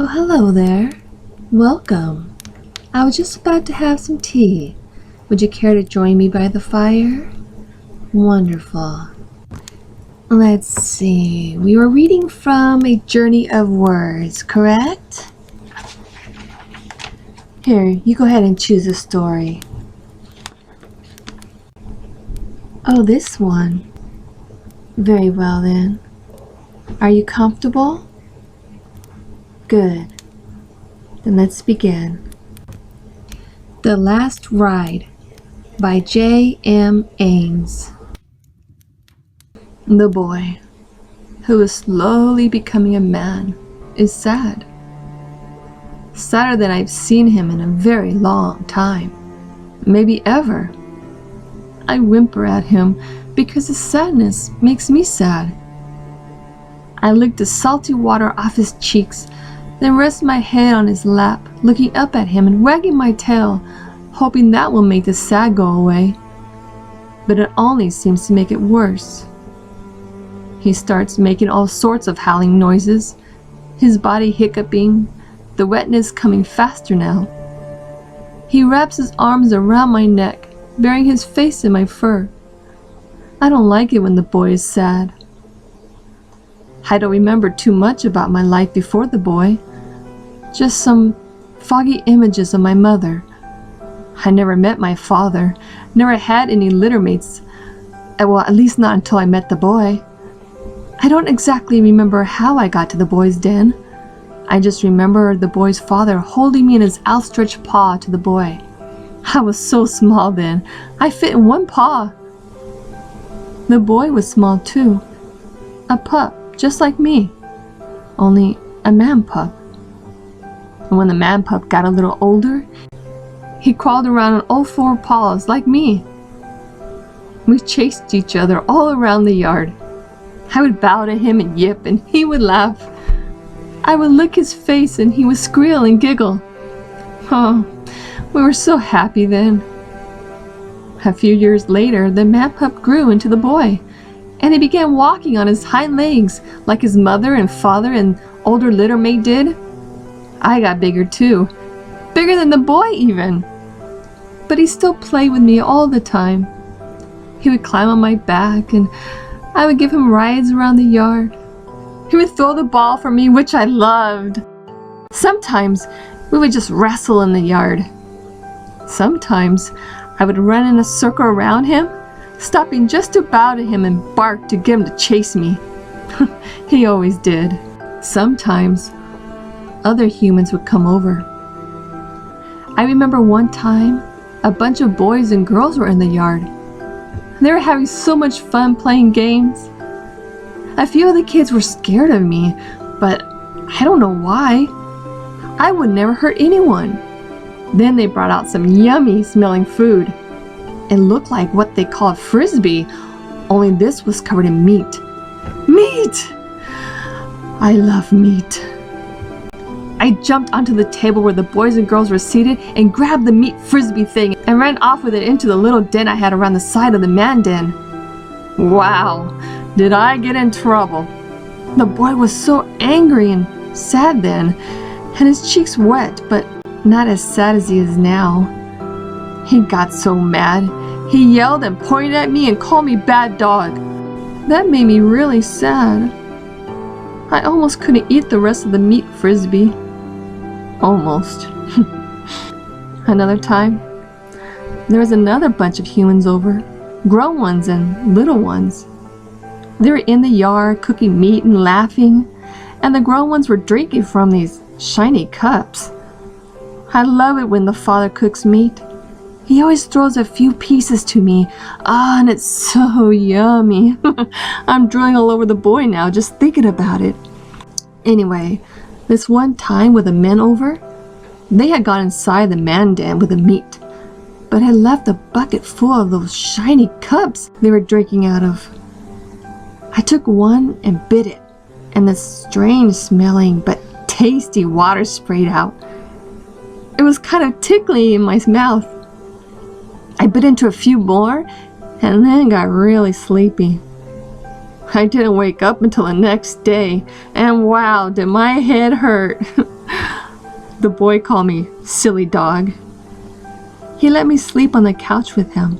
Oh, hello there. Welcome. I was just about to have some tea. Would you care to join me by the fire? Wonderful. Let's see. We were reading from A Journey of Words, correct? Here, you go ahead and choose a story. Oh, this one. Very well then. Are you comfortable? Good. Then let's begin. The Last Ride by Ames. The boy, who is slowly becoming a man, is sad. Sadder than I've seen him in a very long time, maybe ever. I whimper at him because his sadness makes me sad. I lick the salty water off his cheeks, then rest my head on his lap, looking up at him and wagging my tail, hoping that will make the sad go away. But it only seems to make it worse. He starts making all sorts of howling noises, his body hiccuping, the wetness coming faster now. He wraps his arms around my neck, burying his face in my fur. I don't like it when the boy is sad. I don't remember too much about my life before the boy, just some foggy images of my mother. I never met my father, never had any litter mates, well, at least not until I met the boy. I don't exactly remember how I got to the boy's den. I just remember the boy's father holding me in his outstretched paw to the boy. I was so small then, I fit in one paw. The boy was small too, a pup just like me, only a man pup. And when the man pup got a little older, he crawled around on all four paws like me. We chased each other all around the yard. I would bow to him and yip, and he would laugh. I would lick his face and he would squeal and giggle. Oh, we were so happy then. A few years later, the man pup grew into the boy, and he began walking on his hind legs like his mother and father and older litter mate did. I got bigger too, bigger than the boy even. But he still played with me all the time. He would climb on my back and I would give him rides around the yard. He would throw the ball for me, which I loved. Sometimes we would just wrestle in the yard. Sometimes I would run in a circle around him, stopping just to bow to him and bark to get him to chase me. He always did. Sometimes other humans would come over. I remember one time a bunch of boys and girls were in the yard. They were having so much fun playing games. A few of the kids were scared of me, but I don't know why. I would never hurt anyone. Then they brought out some yummy smelling food. It looked like what they called frisbee, only this was covered in meat. Meat! I love meat. I jumped onto the table where the boys and girls were seated and grabbed the meat frisbee thing and ran off with it into the little den I had around the side of the man den. Wow, did I get in trouble. The boy was so angry and sad then, and his cheeks wet, but not as sad as he is now. He got so mad, he yelled and pointed at me and called me bad dog. That made me really sad. I almost couldn't eat the rest of the meat frisbee. Almost. Another time, there was another bunch of humans over, grown ones and little ones. They were in the yard cooking meat and laughing, and the grown ones were drinking from these shiny cups. I love it when the father cooks meat. He always throws a few pieces to me. Ah, and it's so yummy. I'm drooling all over the boy now just thinking about it. Anyway, this one time with the men over, they had gone inside the man den with the meat, but had left a bucket full of those shiny cups they were drinking out of. I took one and bit it, and the strange smelling but tasty water sprayed out. It was kind of tickly in my mouth. I bit into a few more and then got really sleepy. I didn't wake up until the next day, and wow, did my head hurt. The boy called me silly dog. He let me sleep on the couch with him,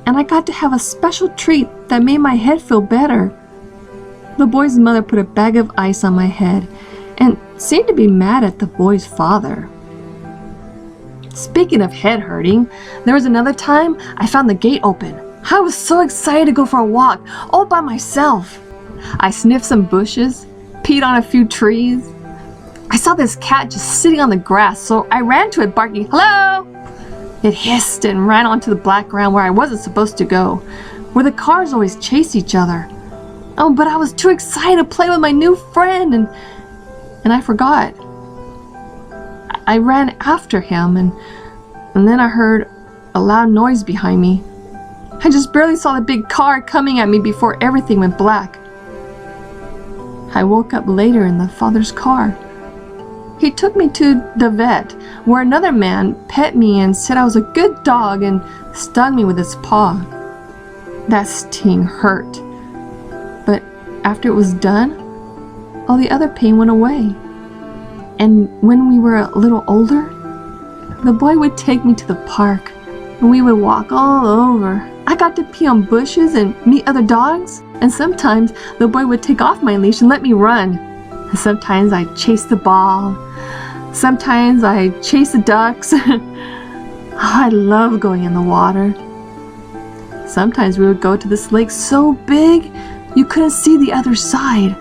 and I got to have a special treat that made my head feel better. The boy's mother put a bag of ice on my head and seemed to be mad at the boy's father. Speaking of head hurting, there was another time I found the gate open. I was so excited to go for a walk all by myself. I sniffed some bushes, peed on a few trees. I saw this cat just sitting on the grass, so I ran to it barking, "Hello!" It hissed and ran onto the black ground where I wasn't supposed to go, where the cars always chase each other. Oh, but I was too excited to play with my new friend, and I forgot. I ran after him, and then I heard a loud noise behind me. I just barely saw the big car coming at me before everything went black. I woke up later in the father's car. He took me to the vet, where another man pet me and said I was a good dog and stung me with his paw. That sting hurt. But after it was done, all the other pain went away. And when we were a little older, the boy would take me to the park, and we would walk all over. I got to pee on bushes and meet other dogs, and sometimes the boy would take off my leash and let me run. Sometimes I'd chase the ball. Sometimes I'd chase the ducks. I love going in the water. Sometimes we would go to this lake so big you couldn't see the other side,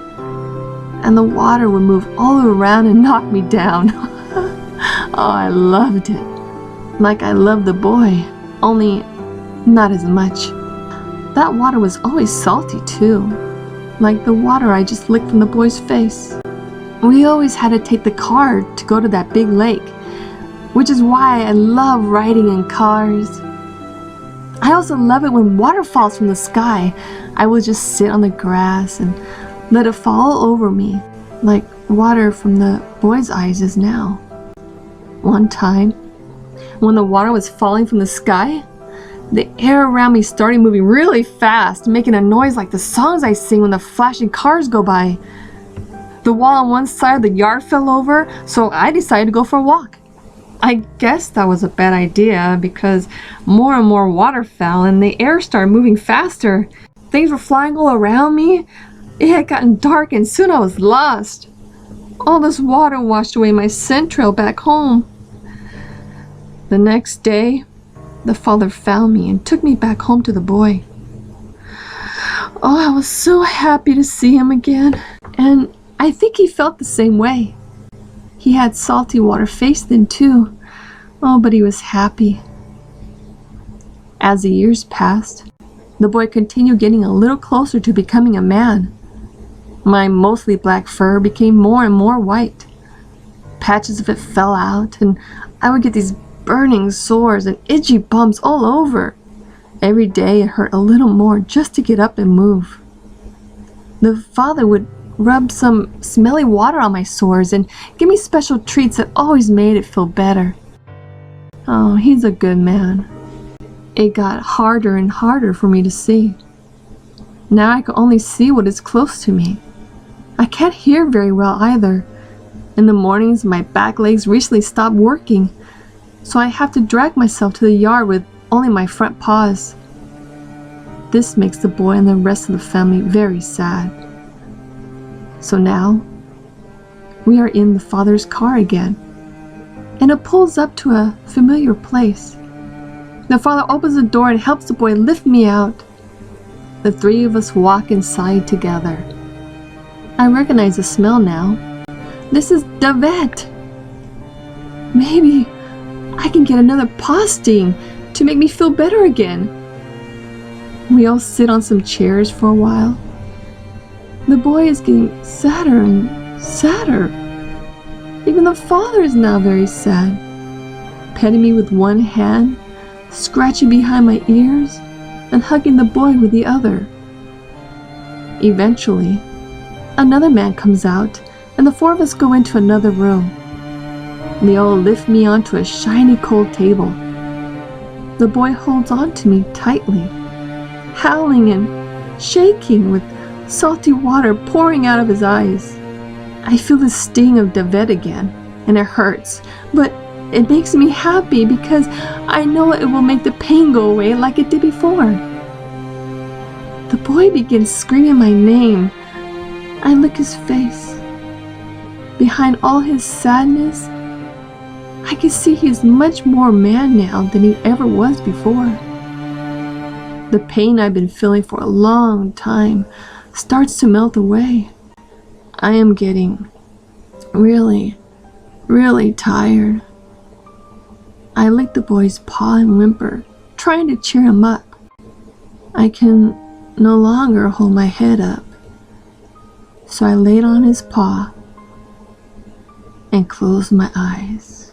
and the water would move all around and knock me down. Oh, I loved it. Like I loved the boy, only not as much. That water was always salty too, like the water I just licked from the boy's face. We always had to take the car to go to that big lake, which is why I love riding in cars. I also love it when water falls from the sky. I will just sit on the grass and let it fall over me, like water from the boy's eyes is now. One time, when the water was falling from the sky, the air around me started moving really fast, making a noise like the songs I sing when the flashing cars go by. The wall on one side of the yard fell over, so I decided to go for a walk. I guess that was a bad idea because more and more water fell and the air started moving faster. Things were flying all around me. It had gotten dark and soon I was lost. All this water washed away my scent trail back home. The next day, the father found me and took me back home to the boy. Oh, I was so happy to see him again, and I think he felt the same way. He had salty water face then too. Oh, but he was happy. As the years passed, the boy continued getting a little closer to becoming a man. My mostly black fur became more and more white. Patches of it fell out, and I would get these burning sores and itchy bumps all over. Every day it hurt a little more just to get up and move. The father would rub some smelly water on my sores and give me special treats that always made it feel better. Oh, he's a good man. It got harder and harder for me to see. Now I can only see what is close to me. I can't hear very well either. In the mornings, my back legs recently stopped working, so I have to drag myself to the yard with only my front paws. This makes the boy and the rest of the family very sad. So now, we are in the father's car again, and it pulls up to a familiar place. The father opens the door and helps the boy lift me out. The three of us walk inside together. I recognize the smell now. This is the vet. Maybe I can get another paw sting to make me feel better again. We all sit on some chairs for a while. The boy is getting sadder and sadder. Even the father is now very sad, petting me with one hand, scratching behind my ears, and hugging the boy with the other. Eventually, another man comes out, and the four of us go into another room. They all lift me onto a shiny cold table. The boy holds on to me tightly, howling and shaking with salty water pouring out of his eyes. I feel the sting of David again. and it hurts, but it makes me happy because I know it will make the pain go away like it did before. The boy begins screaming my name. I lick his face. Behind all his sadness, I can see he's much more man now than he ever was before. The pain I've been feeling for a long time starts to melt away. I am getting really, really tired. I lick the boy's paw and whimper, trying to cheer him up. I can no longer hold my head up, so I laid on his paw and closed my eyes.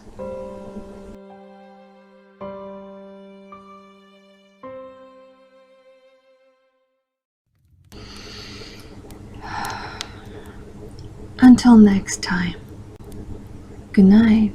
Until next time, good night.